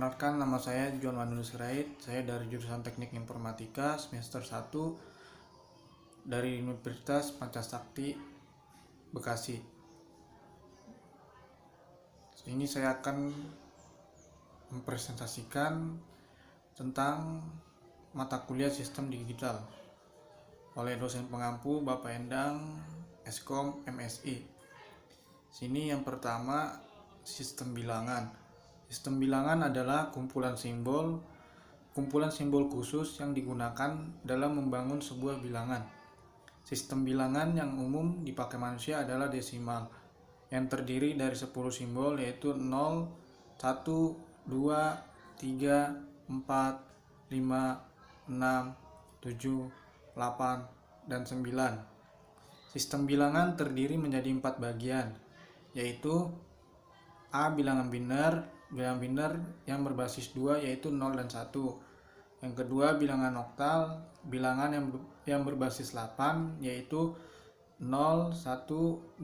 Perkenalkan, nama saya John Wanul Sirait. Saya dari jurusan Teknik Informatika semester 1 dari Universitas Pancasakti, Bekasi. Ini saya akan mempresentasikan tentang mata kuliah Sistem Digital oleh dosen pengampu Bapak Endang, Eskom MSI. Sini yang pertama, sistem bilangan. Sistem bilangan adalah kumpulan simbol khusus yang digunakan dalam membangun sebuah bilangan. Sistem bilangan yang umum dipakai manusia adalah desimal, yang terdiri dari 10 simbol yaitu 0, 1, 2, 3, 4, 5, 6, 7, 8, dan 9. Sistem bilangan terdiri menjadi 4 bagian, yaitu A. Bilangan biner yang berbasis 2 yaitu 0 dan 1. Yang kedua, bilangan oktal, bilangan yang berbasis 8 yaitu 0, 1, 2,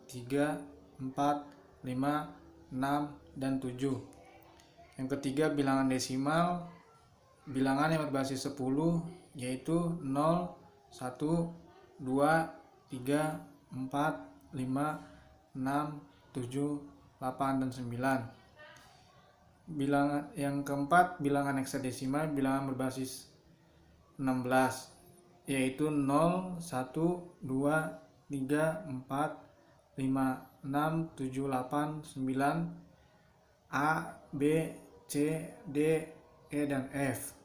3, 4, 5, 6, dan 7. Yang ketiga, bilangan desimal, bilangan yang berbasis 10 yaitu 0, 1, 2, 3, 4, 5, 6, 7, 8, dan 9. Bilangan yang keempat, bilangan heksadesimal, bilangan berbasis 16 yaitu 0, 1, 2, 3, 4, 5, 6, 7, 8, 9, A, B, C, D, E, dan F.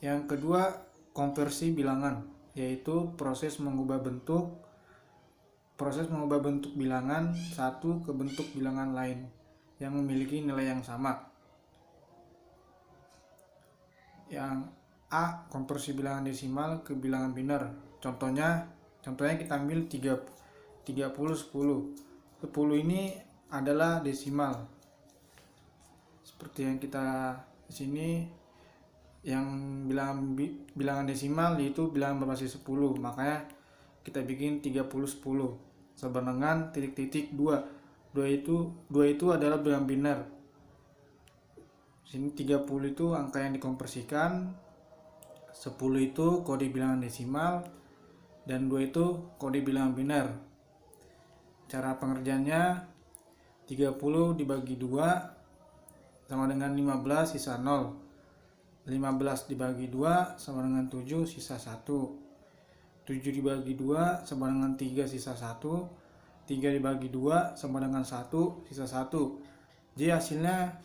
Yang kedua, konversi bilangan, yaitu proses mengubah bentuk bilangan satu ke bentuk bilangan lain yang memiliki nilai yang sama. Yang A, konversi bilangan desimal ke bilangan biner. Contohnya kita ambil 30, 10. 10 ini adalah desimal. Seperti yang kita di sini, yang bilangan desimal yaitu bilangan berbasis 10. Makanya kita bikin 30, 10 sama dengan titik-titik 2. 2 itu adalah bilangan biner. Sini 30 itu angka yang dikonversikan, 10 itu kode bilangan desimal, dan 2 itu kode bilangan biner. Cara pengerjaannya, 30 dibagi 2 sama dengan 15 sisa 0. 15 dibagi 2 sama dengan 7 sisa 1. 7 dibagi 2 sama dengan 3 sisa 1. 3 dibagi 2 sama dengan 1 sisa 1. Jadi hasilnya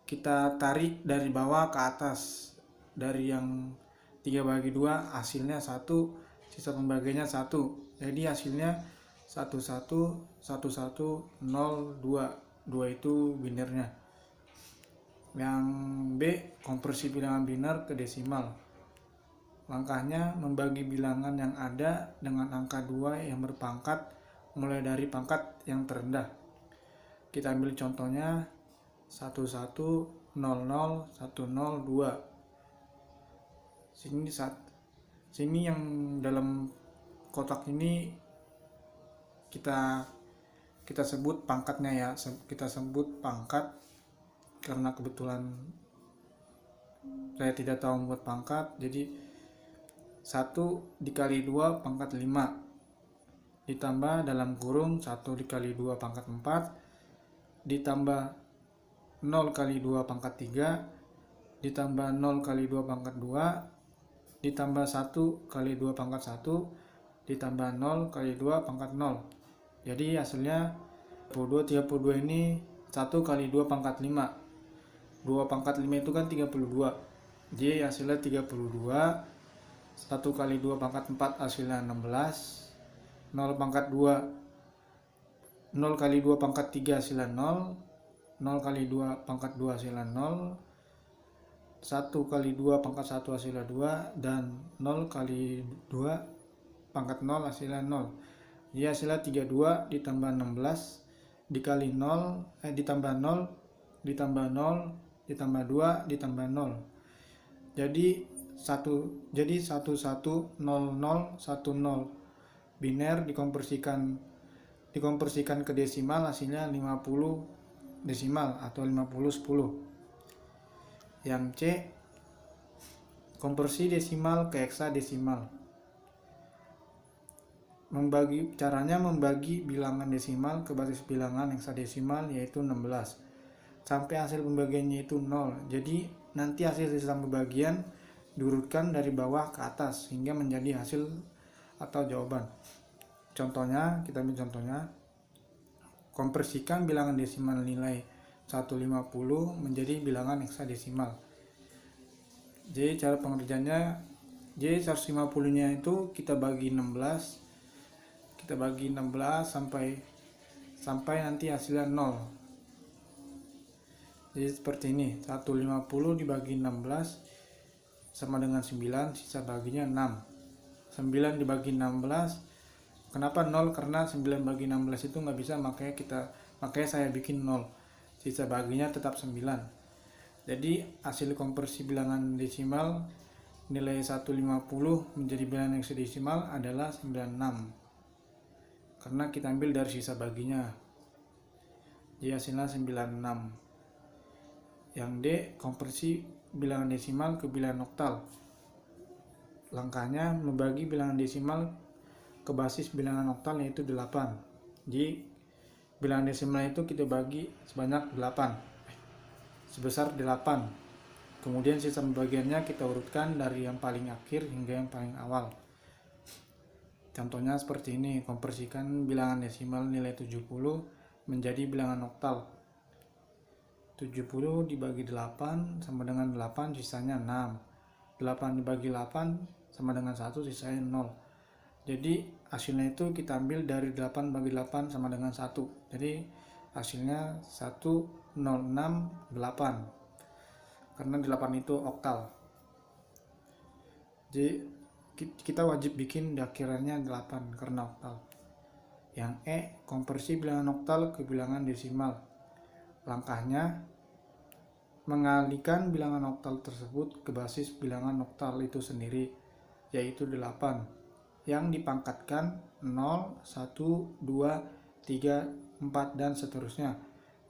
kita tarik dari bawah ke atas. Dari yang 3 bagi 2 hasilnya 1, sisa pembagiannya 1. Jadi hasilnya 1, 1, 1, 1, 0, 2. 2 itu binernya. Yang B, konversi bilangan biner ke desimal. Langkahnya membagi bilangan yang ada dengan angka 2 yang berpangkat mulai dari pangkat yang terendah. Kita ambil contohnya 1100, 102. Sini yang dalam kotak ini kita sebut pangkatnya ya. Kita sebut pangkat karena kebetulan saya tidak tahu membuat pangkat. Jadi 1 dikali 2 pangkat 5 ditambah dalam kurung 1 dikali 2 pangkat 4 ditambah 0 kali 2 pangkat 3 ditambah 0 kali 2 pangkat 2 ditambah 1 kali 2 pangkat 1 ditambah 0 kali 2 pangkat 0. Jadi hasilnya 32 ini 1 kali 2 pangkat 5. 2 pangkat 5 itu kan 32. Jadi hasilnya 32. 1 kali 2 pangkat 4 hasilnya 16. 0 pangkat 2, 0 kali 2 pangkat 3 hasilnya 0. 0 kali 2 pangkat 2 hasilnya 0. 1 kali 2 pangkat 1 hasilnya 2. Dan 0 kali 2 pangkat 0 hasilnya 0. Jadi hasilnya 32 ditambah 16 dikali 0, ditambah 0 ditambah 0 ditambah 2 ditambah 0. Jadi 110010 biner dikonversikan ke desimal hasilnya 50 desimal atau 50/10. Yang C, konversi desimal ke heksadesimal. Caranya membagi bilangan desimal ke basis bilangan heksadesimal yaitu 16 sampai hasil pembagiannya itu 0. Jadi nanti hasil sistem pembagian diurutkan dari bawah ke atas hingga menjadi hasil atau jawaban. Contohnya, kita ambil contohnya, konversikan bilangan desimal nilai 150 menjadi bilangan heksadesimal. Jadi cara pengerjaannya, jadi 150 nya itu kita bagi 16 sampai nanti hasilnya 0. Jadi seperti ini, 150 dibagi 16 sama dengan 9, sisa baginya 6. 9 dibagi 16, kenapa 0? Karena 9 bagi 16 itu nggak bisa, makanya saya bikin 0. Sisa baginya tetap 9. Jadi hasil konversi bilangan desimal nilai 150 menjadi bilangan heksadesimal adalah 96. Karena kita ambil dari sisa baginya. Jadi hasilnya 96. Yang D, konversi bilangan desimal ke bilangan oktal. Langkahnya membagi bilangan desimal ke basis bilangan oktal yaitu 8. Jadi bilangan desimal itu kita bagi sebanyak 8, sebesar 8. Kemudian sisa pembagiannya kita urutkan dari yang paling akhir hingga yang paling awal. Contohnya seperti ini, konversikan bilangan desimal nilai 70 menjadi bilangan oktal. 70 dibagi 8 sama dengan 8, sisanya 6. 8 dibagi 8 sama dengan 1, sisanya 0. Jadi hasilnya itu kita ambil dari 8 bagi 8 sama dengan 1. Jadi hasilnya 1068. Karena 8 itu oktal. Jadi kita wajib bikin di akhirannya 8 karena oktal. Yang E, konversi bilangan oktal ke bilangan desimal. Langkahnya mengalihkan bilangan oktal tersebut ke basis bilangan oktal itu sendiri, yaitu 8, yang dipangkatkan 0, 1, 2, 3, 4, dan seterusnya,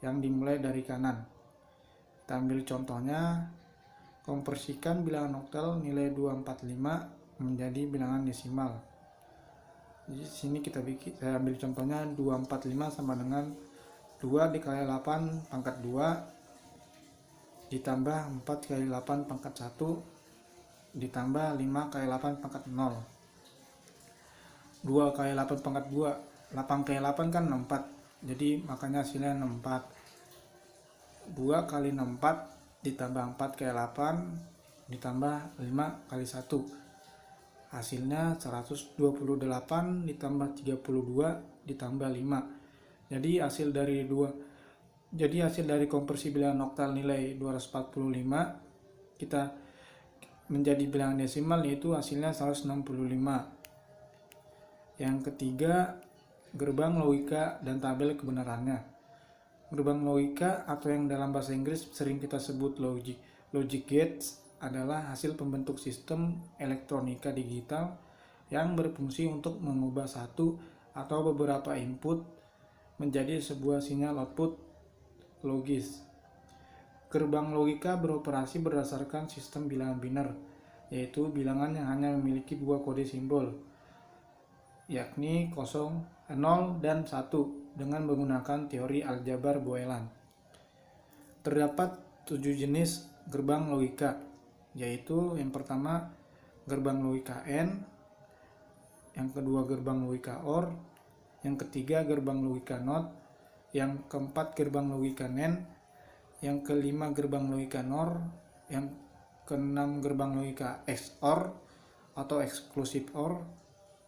yang dimulai dari kanan. Kita ambil contohnya, konversikan bilangan oktal nilai 245 menjadi bilangan desimal. Di sini saya ambil contohnya 245 sama dengan 2 dikali 8 pangkat 2 ditambah 4 kali 8 pangkat 1 ditambah 5 kali 8 pangkat 0. 2 kali 8 pangkat 2, 8 kali 8 kan 64, jadi makanya hasilnya 64. 2 kali 64 ditambah 4 kali 8 ditambah 5 kali 1, hasilnya 128 ditambah 32 ditambah 5. Jadi hasil dari konversi bilangan oktal nilai 245 kita menjadi bilangan desimal, yaitu hasilnya 165. Yang ketiga, gerbang logika dan tabel kebenarannya. Gerbang logika atau yang dalam bahasa Inggris sering kita sebut logic gates adalah hasil pembentuk sistem elektronika digital yang berfungsi untuk mengubah satu atau beberapa input menjadi sebuah sinyal output logis. Gerbang logika beroperasi berdasarkan sistem bilangan biner, yaitu bilangan yang hanya memiliki dua kode simbol, yakni 0 dan 1 dengan menggunakan teori aljabar Boelan. Terdapat 7 jenis gerbang logika, yaitu yang pertama gerbang logika AND, yang kedua gerbang logika OR, yang ketiga gerbang logika NOT, yang keempat gerbang logika NAND, yang kelima gerbang logika NOR, yang keenam gerbang logika XOR atau exclusive OR,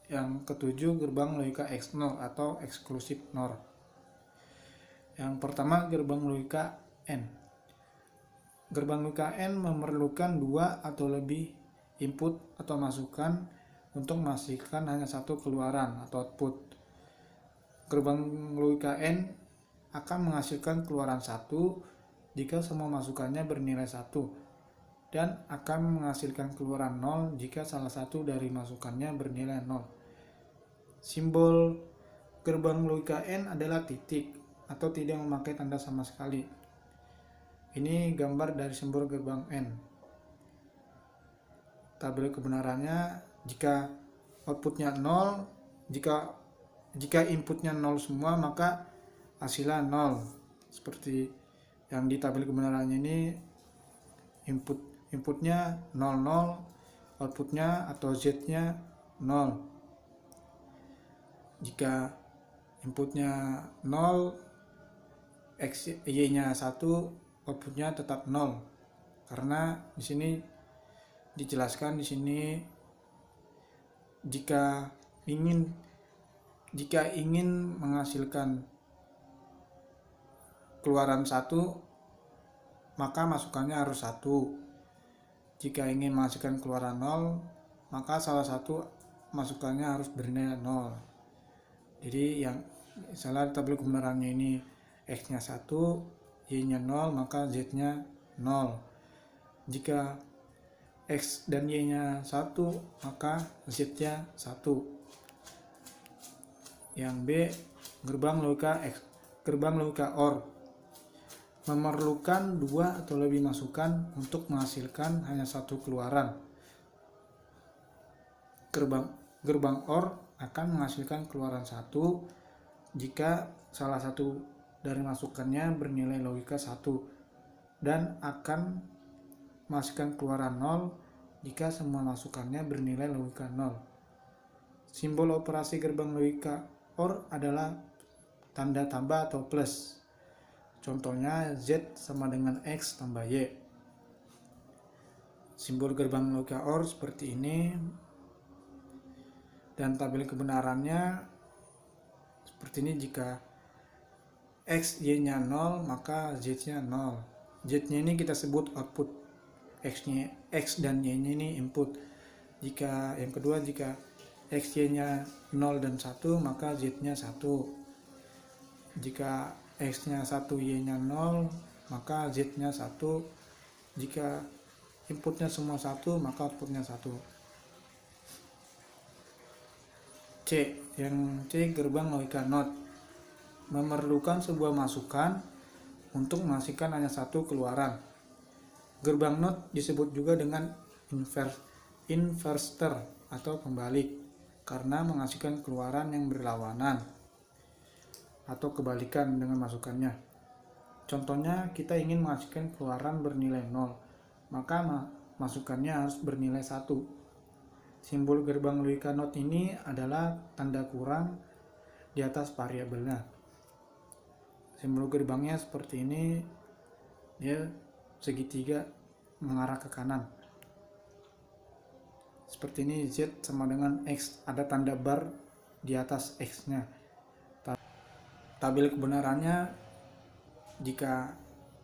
yang ketujuh gerbang logika XNOR atau exclusive NOR. Yang pertama gerbang logika AND. Gerbang logika AND memerlukan dua atau lebih input atau masukan untuk menghasilkan hanya satu keluaran atau output. Gerbang logika AND akan menghasilkan keluaran 1 jika semua masukannya bernilai 1 dan akan menghasilkan keluaran 0 jika salah satu dari masukannya bernilai 0. Simbol gerbang logika AND adalah titik atau tidak memakai tanda sama sekali. Ini gambar dari simbol gerbang N. Tabel kebenarannya, jika outputnya 0, jika inputnya 0 semua, maka hasilnya 0. Seperti yang di tabel kebenarannya ini, inputnya 00, outputnya atau Z-nya 0. Jika inputnya 0, Y-nya 1, outputnya tetap 0. Karena di sini dijelaskan di sini jika ingin menghasilkan keluaran 1, maka masukannya harus 1. Jika ingin menghasilkan keluaran 0, maka salah satu masukannya harus bernilai 0. Jadi yang misalnya tabel kebenarannya ini X-nya 1, Y-nya 0, maka Z-nya 0. Jika X dan Y-nya 1, maka Z-nya 1. Yang B, gerbang logika OR. Memerlukan 2 atau lebih masukan untuk menghasilkan hanya satu keluaran. Gerbang OR akan menghasilkan keluaran 1 jika salah satu dari masukannya bernilai logika 1, dan akan menghasilkan keluaran 0 jika semua masukannya bernilai logika 0. Simbol operasi gerbang logika OR adalah tanda tambah atau plus. Contohnya Z sama dengan X tambah Y. Simbol gerbang logika OR seperti ini. Dan tabel kebenarannya seperti ini, jika X, Y-nya 0, maka Z-nya 0. Z-nya ini kita sebut output. X dan Y-nya ini input. Jika yang kedua, jika X, Y-nya 0 dan 1, maka Z-nya 1. Jika X-nya 1, Y-nya 0, maka Z-nya 1. Jika inputnya semua 1, maka outputnya 1. C. Yang C, gerbang logika NOT. Memerlukan sebuah masukan untuk menghasilkan hanya satu keluaran. Gerbang NOT disebut juga dengan inverter atau pembalik karena menghasilkan keluaran yang berlawanan atau kebalikan dengan masukannya. Contohnya, kita ingin menghasilkan keluaran bernilai 0, maka masukannya harus bernilai 1. Simbol gerbang logika NOT ini adalah tanda kurang di atas variabelnya. Simbol gerbangnya seperti ini, dia segitiga mengarah ke kanan. Seperti ini, Z sama dengan X, ada tanda bar di atas X-nya. Tabel kebenarannya, jika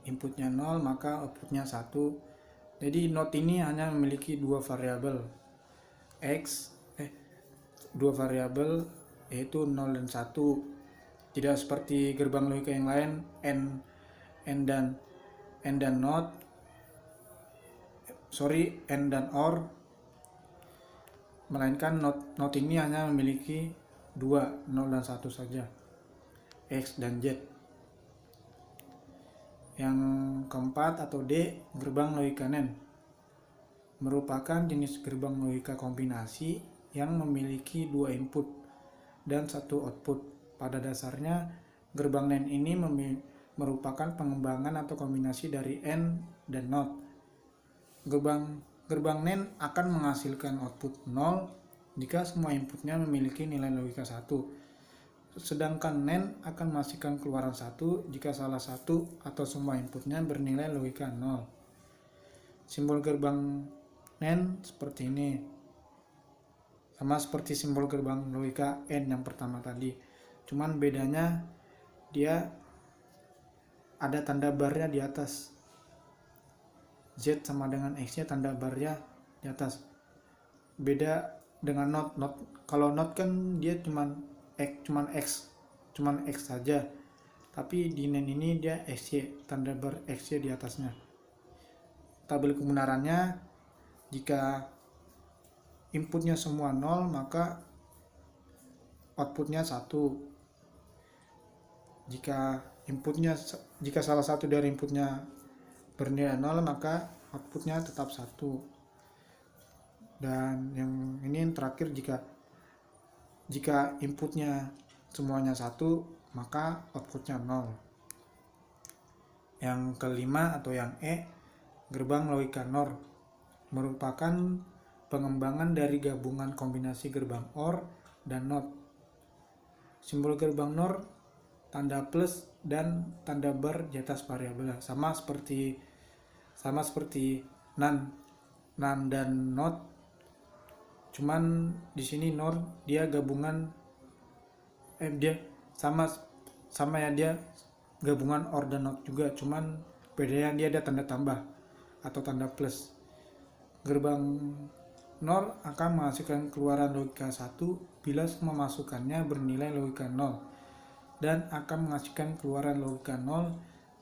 inputnya 0, maka outputnya 1. Jadi NOT ini hanya memiliki dua variabel yaitu 0 dan 1. Tidak seperti gerbang logika yang lain, N dan OR, melainkan NOT ini hanya memiliki 2, 0 dan 1 saja, X dan Z. Yang keempat atau D, gerbang logika NAND, merupakan jenis gerbang logika kombinasi yang memiliki 2 input dan 1 output. Pada dasarnya, gerbang NAND ini merupakan pengembangan atau kombinasi dari N dan NOT. Gerbang NAND akan menghasilkan output 0 jika semua inputnya memiliki nilai logika 1. Sedangkan NAND akan menghasilkan keluaran 1 jika salah satu atau semua inputnya bernilai logika 0. Simbol gerbang NAND seperti ini. Sama seperti simbol gerbang logika N yang pertama tadi. Cuman bedanya dia ada tanda barnya di atas. Z sama dengan X-nya tanda barnya di atas. Beda dengan NOT. Kalau NOT kan dia cuman X saja. Tapi di NAND ini dia XY, tanda bar XY di atasnya. Tabel kebenarannya, jika inputnya semua 0, maka outputnya 1. Jika inputnya, jika salah satu dari inputnya bernilai 0 maka outputnya tetap 1. Dan yang ini yang terakhir, jika inputnya semuanya 1 maka outputnya 0. Yang kelima atau yang E, gerbang logika NOR merupakan pengembangan dari gabungan kombinasi gerbang OR dan NOT. Simbol gerbang NOR tanda plus dan tanda bar di atas variabel, sama seperti NaN dan NOT. Cuman di sini NOR dia gabungan dia sama ya, dia gabungan OR dan NOT juga, cuman bedanya dia ada tanda tambah atau tanda plus. Gerbang NOR akan menghasilkan keluaran logika 1 bila semua masukannya bernilai logika 0, dan akan menghasilkan keluaran logika 0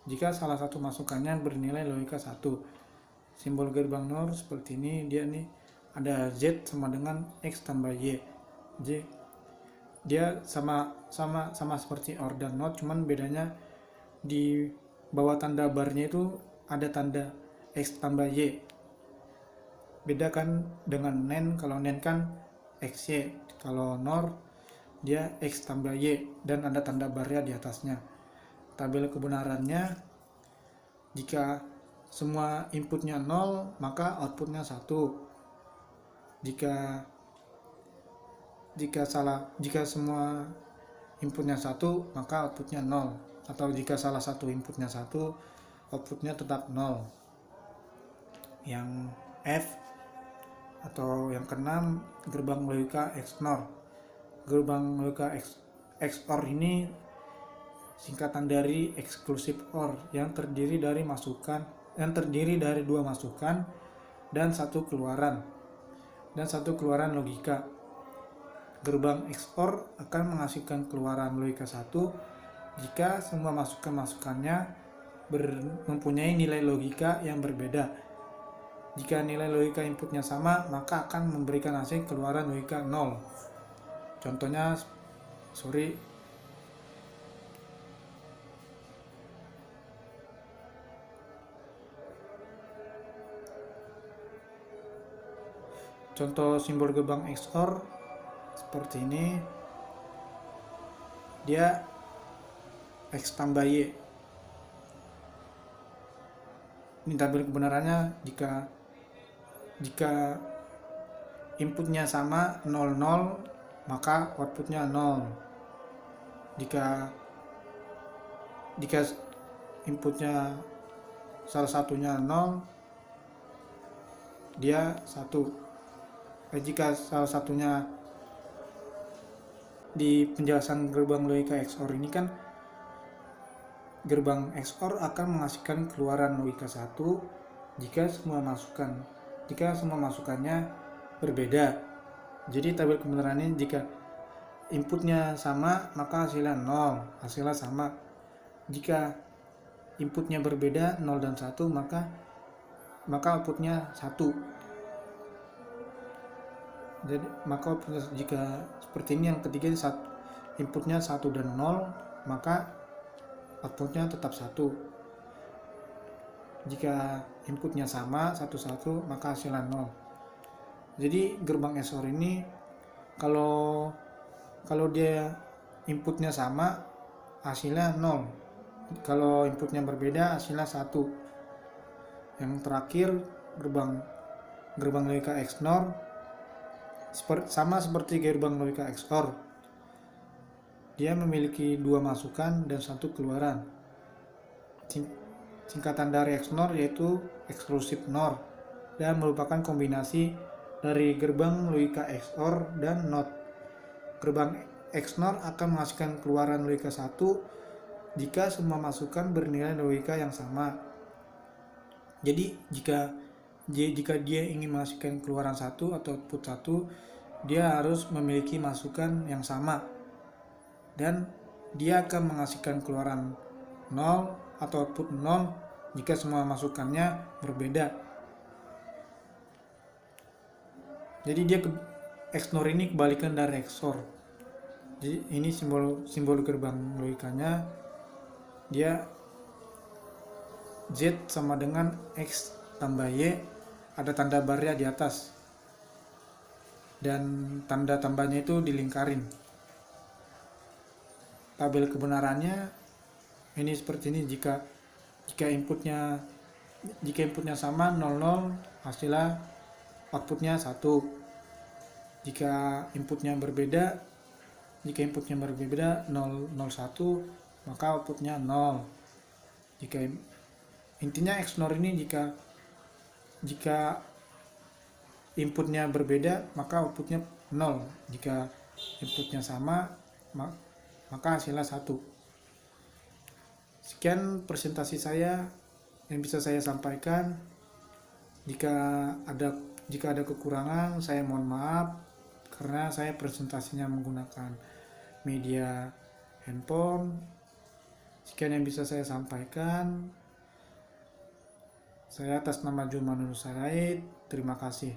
jika salah satu masukannya bernilai logika 1. Simbol gerbang NOR seperti ini, dia nih ada Z sama dengan X tambah Y. Dia sama seperti OR dan NOT, cuman bedanya di bawah tanda barnya itu ada tanda X tambah Y. Beda kan dengan NaN, kalau NaN kan XY, kalau NOR dia X tambah Y dan ada tanda barnya di atasnya. Tabel kebenarannya, jika semua inputnya 0 maka outputnya 1. Jika semua inputnya 1 maka outputnya 0, atau jika salah satu inputnya 1 outputnya tetap 0. Yang F atau yang keenam, gerbang logika XNOR. Gerbang logika XOR ini singkatan dari exclusive OR yang terdiri dari dua masukan dan satu keluaran logika. Gerbang XOR akan menghasilkan keluaran logika 1 jika semua masukannya mempunyai nilai logika yang berbeda. Jika nilai logika inputnya sama, maka akan memberikan hasil keluaran logika 0. Contohnya, contoh simbol gerbang XOR seperti ini, dia X tambah Y. Ini tabel kebenarannya, jika inputnya sama 00 maka outputnya 0. Jika inputnya salah satunya 0 dia 1. Jika salah satunya, di penjelasan gerbang logika XOR ini kan, gerbang XOR akan menghasilkan keluaran logika 1 jika semua masukannya berbeda. Jadi tabel kebenarannya, jika inputnya sama maka hasilnya 0, hasilnya sama. Jika inputnya berbeda 0 dan 1 maka outputnya 1. Jadi jika seperti ini, yang ketiga, inputnya 1 dan 0 maka outputnya tetap 1. Jika inputnya sama 1 maka hasilnya 0. Jadi gerbang XOR ini kalau dia inputnya sama hasilnya 0, kalau inputnya berbeda hasilnya 1. Yang terakhir, gerbang logika XNOR sama seperti gerbang logika XOR. Dia memiliki dua masukan dan satu keluaran. Singkatan dari XNOR yaitu exclusive NOR, dan merupakan kombinasi dari gerbang logika XOR dan NOT. Gerbang XNOR akan menghasilkan keluaran logika 1 jika semua masukan bernilai logika yang sama. Jadi jika dia ingin menghasilkan keluaran 1 atau output 1, dia harus memiliki masukan yang sama, dan dia akan menghasilkan keluaran 0 atau output 0 jika semua masukannya berbeda. Jadi XNOR ini kebalikan dari XOR. Jadi ini simbol gerbang logikanya. dia Z sama dengan X tambah Y, ada tanda barnya di atas dan tanda tambahnya itu dilingkarin. Tabel kebenarannya ini seperti ini. Jika inputnya sama 00, hasilnya outputnya 1. Jika inputnya berbeda 001, maka outputnya 0. Intinya XNOR ini jika inputnya berbeda maka outputnya 0. Jika inputnya sama maka hasilnya 1. Sekian presentasi saya yang bisa saya sampaikan. Jika ada kekurangan, saya mohon maaf karena saya presentasinya menggunakan media handphone. Sekian yang bisa saya sampaikan. Saya atas nama Jumanur Said, terima kasih.